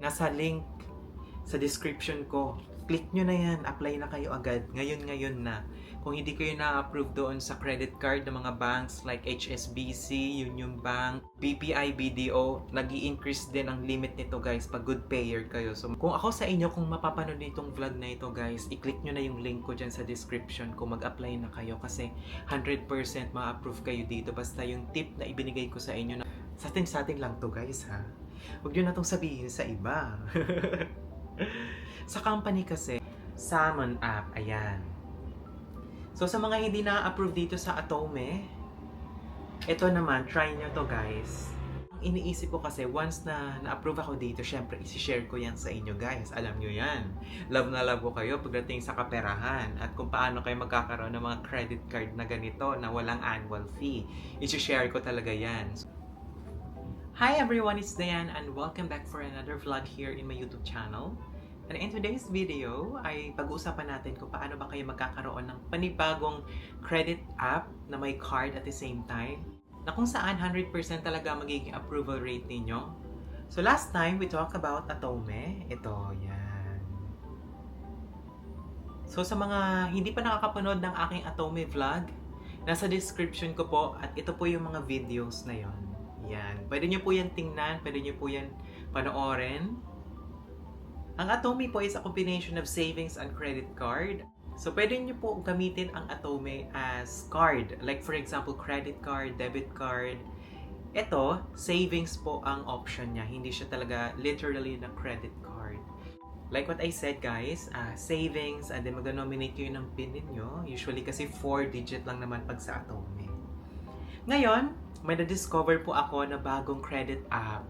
Nasa link sa description ko. Click nyo na yan, apply na kayo agad. Ngayon na. Kung hindi kayo na-approve doon sa credit card ng mga banks like HSBC, Union Bank, BPI, BDO, nag-i-increase din ang limit nito guys pag good payer kayo. So kung ako sa inyo, kung mapapanood nitong vlog na ito guys, i-click nyo na yung link ko dyan sa description kung mag-apply na kayo kasi 100% ma-approve kayo dito. Basta yung tip na ibinigay ko sa inyo na sa atin lang to guys ha. Huwag nyo na itong sabihin sa iba. Sa company kasi, Salmon app, ayan. So sa mga hindi na-approve dito sa Atome, ito naman, try nyo to guys. Ang iniisip ko kasi, once na na-approve ako dito, syempre isi-share ko yan sa inyo guys. Alam nyo yan. Love na love ko kayo pagdating sa kaperahan at kung paano kayo magkakaroon ng mga credit card na ganito na walang annual fee. Isi-share ko talaga yan. Hi everyone, it's Dayan and welcome back for another vlog here in my YouTube channel. And in today's video ay pag-uusapan natin kung paano ba kayo magkakaroon ng panibagong credit app na may card at the same time na kung saan 100% talaga magiging approval rate ninyo. So last time we talked about Atome. Ito, yan. So sa mga hindi pa nakakapanood ng aking Atome vlog, nasa description ko po at ito po yung mga videos na yon. Yan. Pwede nyo po yan tingnan, pwede nyo po yan panoorin. Ang Atome po is a combination of savings and credit card. So, pwede nyo po gamitin ang Atome as card. Like for example, credit card, debit card. Ito, savings po ang option niya. Hindi siya talaga literally na credit card. Like what I said guys, savings and then mag-nominate kayo ng PIN ninyo. Usually kasi 4-digit lang naman pag sa Atome. Ngayon, may na-discover po ako na bagong credit app.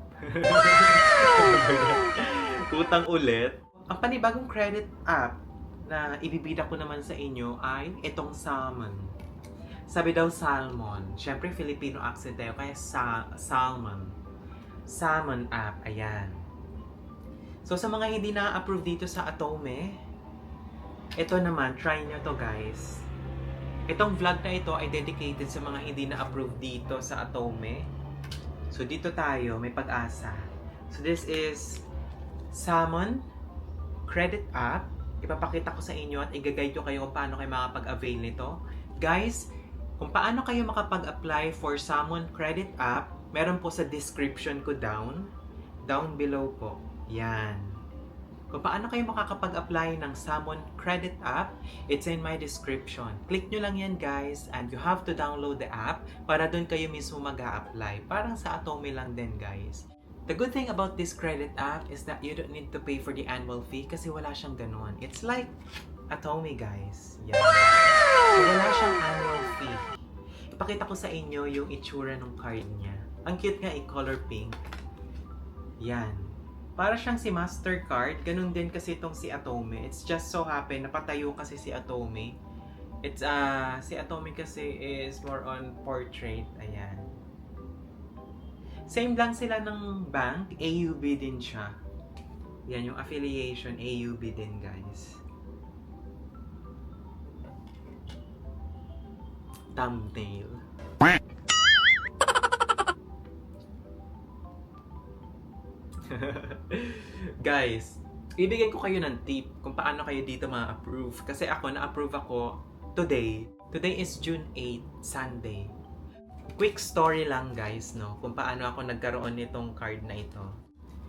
Utang ulit. Ang panibagong credit app na ibibida ko naman sa inyo ay itong Salmon. Sabi daw Salmon. Siyempre, Filipino accent tayo, kaya Salmon. Salmon app, ayan. So, sa mga hindi na-approve dito sa Atome, ito naman, try nyo to guys. Itong vlog na ito ay dedicated sa mga hindi na-approve dito sa Atome. So, dito tayo, may pag-asa. So, this is Salmon credit app. Ipapakita ko sa inyo at i-guide ko kayo kung paano kayo makapag-avail nito. Guys, kung paano kayo makapag-apply for Salmon credit app, meron po sa description ko down below po. Yan. Kung paano kayo makakapag-apply ng Salmon credit app, it's in my description. Click nyo lang yan guys and you have to download the app para doon kayo mismo mag-a-apply. Parang sa Atome lang din guys. The good thing about this credit app is that you don't need to pay for the annual fee kasi wala siyang ganun. It's like Atome guys. Yan. So wala siyang annual fee. Ipakita ko sa inyo yung itsura ng card niya. Ang cute nga color pink. Yan. Para siyang si Mastercard, ganun din kasi itong si Atome. It's just so happen, napatayo kasi si Atome. It's, si Atome kasi is more on portrait. Ayan. Same lang sila ng bank, AUB din siya. Yan yung affiliation, AUB din guys. Thumbnail. Guys, ibigay ko kayo ng tip kung paano kayo dito ma-approve. Kasi ako, na-approve ako today. Today is June 8, Sunday. Quick story lang guys, no? Kung paano ako nagkaroon nitong card na ito.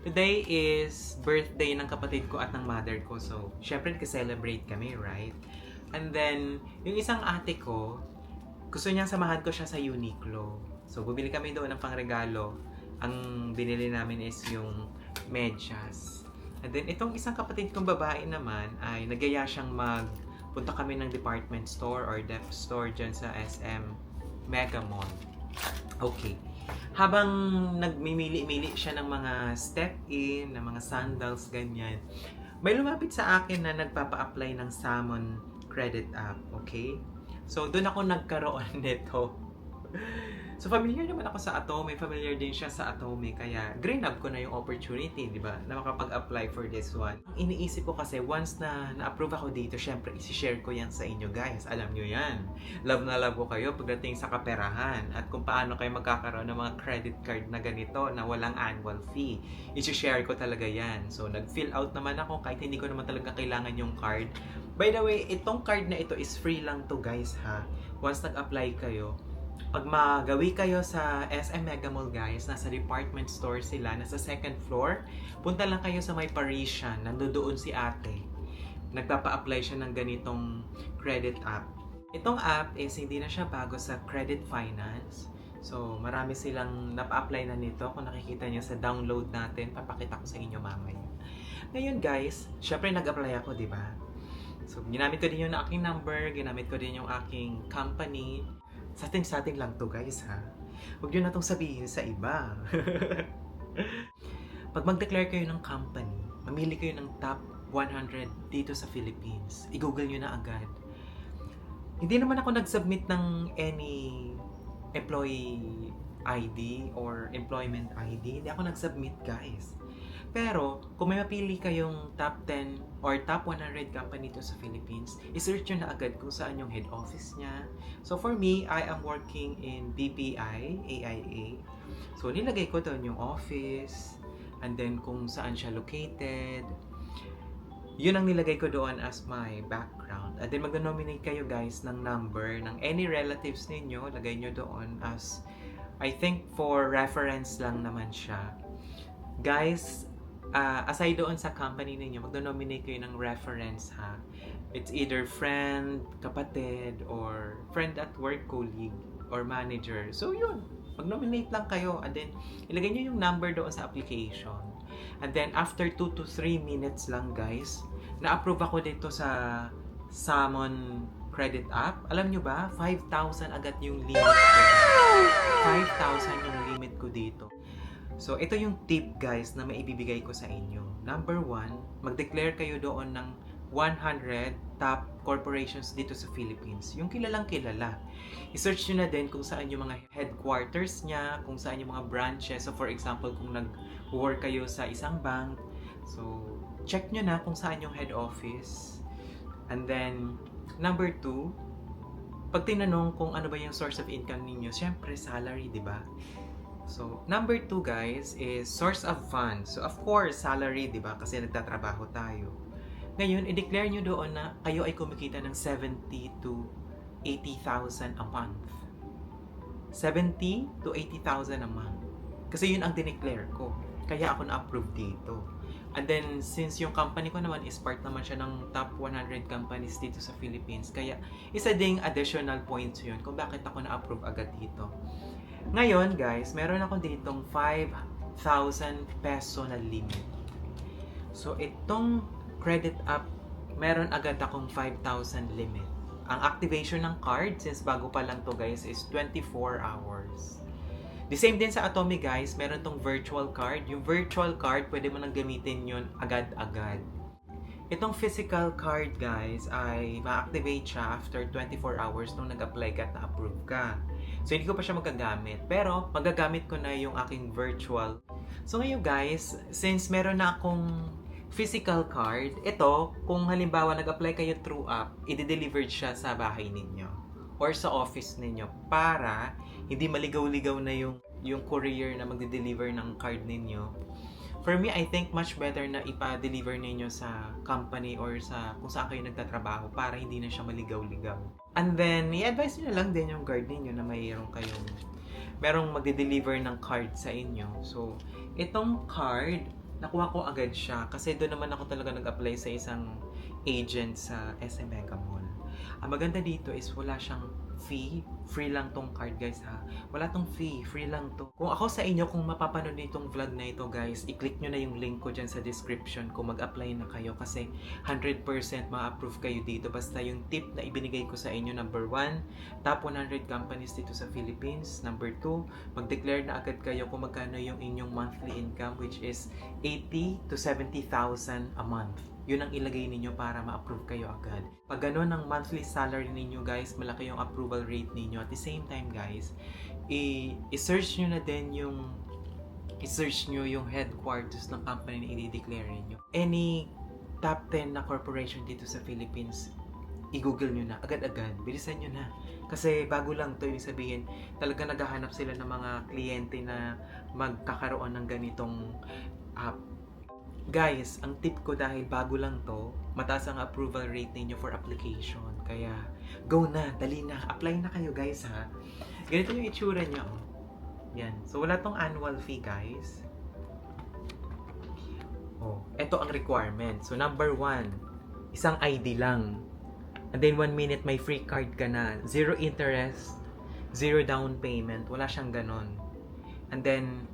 Today is birthday ng kapatid ko at ng mother ko. So, syempre nag-celebrate kami, right? And then, yung isang ate ko, gusto niyang samahan ko siya sa Uniqlo. So, bumili kami doon ng pangregalo. Ang binili namin is yung medyas. And then, itong isang kapatid kong babae naman ay nagyaya siyang punta kami ng department store or dep store dyan sa SM Mega Mall. Okay. Habang nagmimili-mili siya ng mga step-in, ng mga sandals, ganyan, may lumapit sa akin na nagpapa-apply ng Salmon credit app. Okay? So, doon ako nagkaroon nito. So, familiar naman ako sa Atome, familiar din siya sa Atome, kaya grab ko na yung opportunity, di ba, na makapag-apply for this one. Ang iniisip ko kasi, once na na-approve ako dito, syempre, isi-share ko yan sa inyo, guys. Alam nyo yan. Love na love ko kayo pagdating sa kaperahan at kung paano kayo magkakaroon ng mga credit card na ganito na walang annual fee. Isi-share ko talaga yan. So, nag-fill out naman ako kahit hindi ko naman talaga kailangan yung card. By the way, itong card na ito is free lang to, guys, ha. Once nag-apply kayo, pag magawi kayo sa SM Mega Mall, guys, nasa department store sila, nasa second floor, punta lang kayo sa may Parisian, nandoon si ate. Nagpapa-apply siya ng ganitong credit app. Itong app is hindi na siya bago sa credit finance. So, marami silang napa-apply na nito. Kung nakikita niyo sa download natin, papakita ko sa inyo mamaya. Ngayon, guys, syempre nag-apply ako, di ba? So, ginamit ko din yung aking number, ginamit ko din yung aking company. Sa atin lang to, guys, ha? Huwag nyo na itong sabihin sa iba. Pag mag-declare kayo ng company, mamili kayo ng top 100 dito sa Philippines. I-google nyo na agad. Hindi naman ako nag-submit ng any employee ID or employment ID. Hindi ako nag-submit, guys. Pero, kung may mapili kayong top 10 or top 100 company dito sa Philippines, isearch nyo na agad kung saan yung head office niya. So, for me, I am working in BPI, AIA. So, nilagay ko doon yung office, and then kung saan siya located. Yun ang nilagay ko doon as my background. And then, mag-nominate kayo, guys, ng number ng any relatives ninyo. Lagay nyo doon as, I think, for reference lang naman siya. Guys, aside doon sa company ninyo, mag-nominate kayo ng reference, ha. It's either friend, kapatid, or friend at work, colleague, or manager. So, yun. Mag-nominate lang kayo. And then, ilagay nyo yung number doon sa application. And then, after 2 to 3 minutes lang, guys, na-approve ako dito sa Salmon Credit App. Alam nyo ba? 5,000 agad yung limit ko. 5,000 yung limit ko dito. So, ito yung tip, guys, na maibibigay ko sa inyo. Number 1, mag-declare kayo doon ng 100 top corporations dito sa Philippines. Yung kilalang kilala. I-search nyo na din kung saan yung mga headquarters niya, kung saan yung mga branches. So, for example, kung nag-work kayo sa isang bank, so, check nyo na kung saan yung head office. And then, number 2, pag tinanong kung ano ba yung source of income ninyo, syempre, salary, di ba? So, number 2, guys, is source of funds. So, of course, salary, di ba? Kasi nagtatrabaho tayo. Ngayon, i-declare nyo doon na kayo ay kumikita ng 70 to 80,000 a month. 70 to 80,000 a month. Kasi yun ang dineclare ko. Kaya ako na-approve dito. And then, since yung company ko naman is part naman siya ng top 100 companies dito sa Philippines, kaya isa ding additional points yun kung bakit ako na-approve agad dito. Ngayon, guys, meron ako ditong 5,000 peso na limit. So, itong credit app, meron agad akong 5,000 limit. Ang activation ng card, since bago pa lang to, guys, is 24 hours. The same din sa Atome, guys, meron tong virtual card. Yung virtual card, pwede mo nang gamitin yun agad-agad. Itong physical card, guys, ay ma-activate siya after 24 hours nung nag-apply ka at na-approve ka. So, hindi ko pa siya magagamit. Pero, magagamit ko na yung aking virtual. So, ngayon, guys, since meron na akong physical card, ito, kung halimbawa nag-apply kayo through app, i-delivered siya sa bahay ninyo or sa office ninyo para hindi maligaw-ligaw na yung courier na magde-deliver ng card ninyo. For me, I think much better na ipa-deliver ninyo sa company or sa kung saan kayo nagtatrabaho para hindi na siya maligaw-ligaw. And then, i-advise nyo na lang din yung guard ninyo na merong magde-deliver ng card sa inyo. So, itong card, nakuha ko agad siya kasi doon naman ako talaga nag-apply sa isang agent sa SM Mega Mall. Ang maganda dito is wala siyang fee. Free lang tong card, guys, ha. Wala tong fee. Free lang to. Kung ako sa inyo, kung mapapanood nitong vlog na ito, guys, i-click nyo na yung link ko dyan sa description kung mag-apply na kayo kasi 100% ma-approve kayo dito. Basta yung tip na ibinigay ko sa inyo, number 1, top 100 companies dito sa Philippines. Number 2, mag-declare na agad kayo kung magkano yung inyong monthly income, which is 80 to 70,000 a month. yun ang ilagay ninyo para ma-approve kayo agad. Pag gano'n ang monthly salary ninyo guys, malaki yung approval rate ninyo. At the same time guys, i-search nyo na din yung i-search nyo yung headquarters ng company na i-declare ninyo. Any top 10 na corporation dito sa Philippines, i-google nyo na agad-agad. Bilisan nyo na. Kasi bago lang to, ibig sabihin, talaga naghahanap sila ng mga kliyente na magkakaroon ng ganitong app. Guys, ang tip ko dahil bago lang to, mataas ang approval rate ninyo for application. Kaya, go na, dali na, apply na kayo guys ha. Ganito yung itsura niya. Oh. Yan. So, wala tong annual fee guys. Oh, ito ang requirement. So, number 1, isang ID lang. And then 1 minute may free card ka na. 0 interest, 0 down payment. Wala siyang ganon. And then,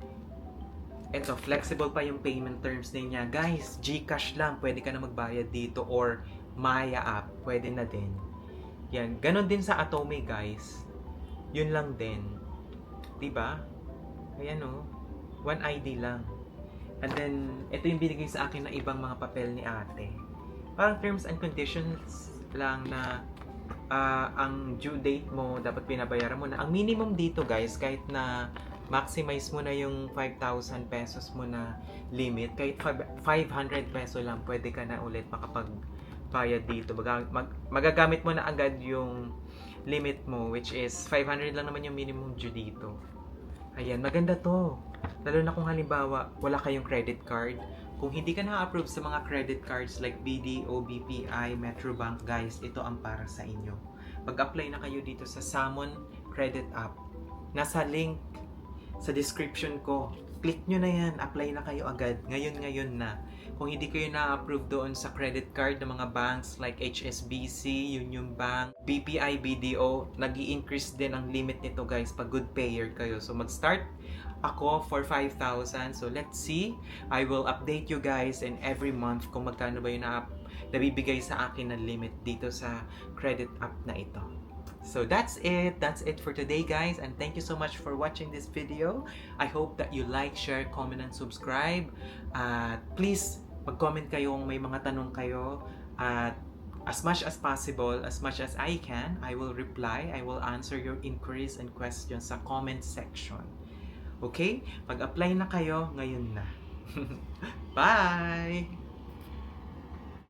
eto, flexible pa yung payment terms niya. Guys, GCash lang, pwede ka na magbayad dito or Maya app, pwede na din. Yan, ganon din sa Atome guys. Yun lang din. Diba? Ayan o, 1 ID lang. And then, ito yung binigay sa akin na ibang mga papel ni ate. Parang terms and conditions lang na ang due date mo, dapat pinabayaran mo na. Ang minimum dito guys, kahit na maximize mo na yung 5,000 pesos mo na limit, kahit 500 peso lang, pwede ka na ulit makapagbayad dito. Magagamit mo na agad yung limit mo, which is 500 lang naman yung minimum due dito. Ayan, maganda to. Lalo na kung halimbawa, wala kayong credit card. Kung hindi ka na-approve sa mga credit cards like BDO, BPI, Metrobank, guys, ito ang para sa inyo. Pag-apply na kayo dito sa Salmon Credit App. Nasa link sa description ko. Click nyo na yan. Apply na kayo agad. Ngayon na. Kung hindi kayo na-approve doon sa credit card ng mga banks like HSBC, Union Bank, BPI, BDO, nag-i-increase din ang limit nito guys pag good payer kayo. So mag-start ako for 5,000. So let's see. I will update you guys in every month kung magkano ba yung nabibigay sa akin na limit dito sa credit app na ito. So that's it for today guys, and thank you so much for watching this video. I hope that you like, share, comment, and subscribe. Please mag-comment kayo kung may mga tanong kayo, at as much as possible, as much as I can, I will reply. I will answer your inquiries and questions sa comment section. Okay? Mag-apply na kayo ngayon na. Bye!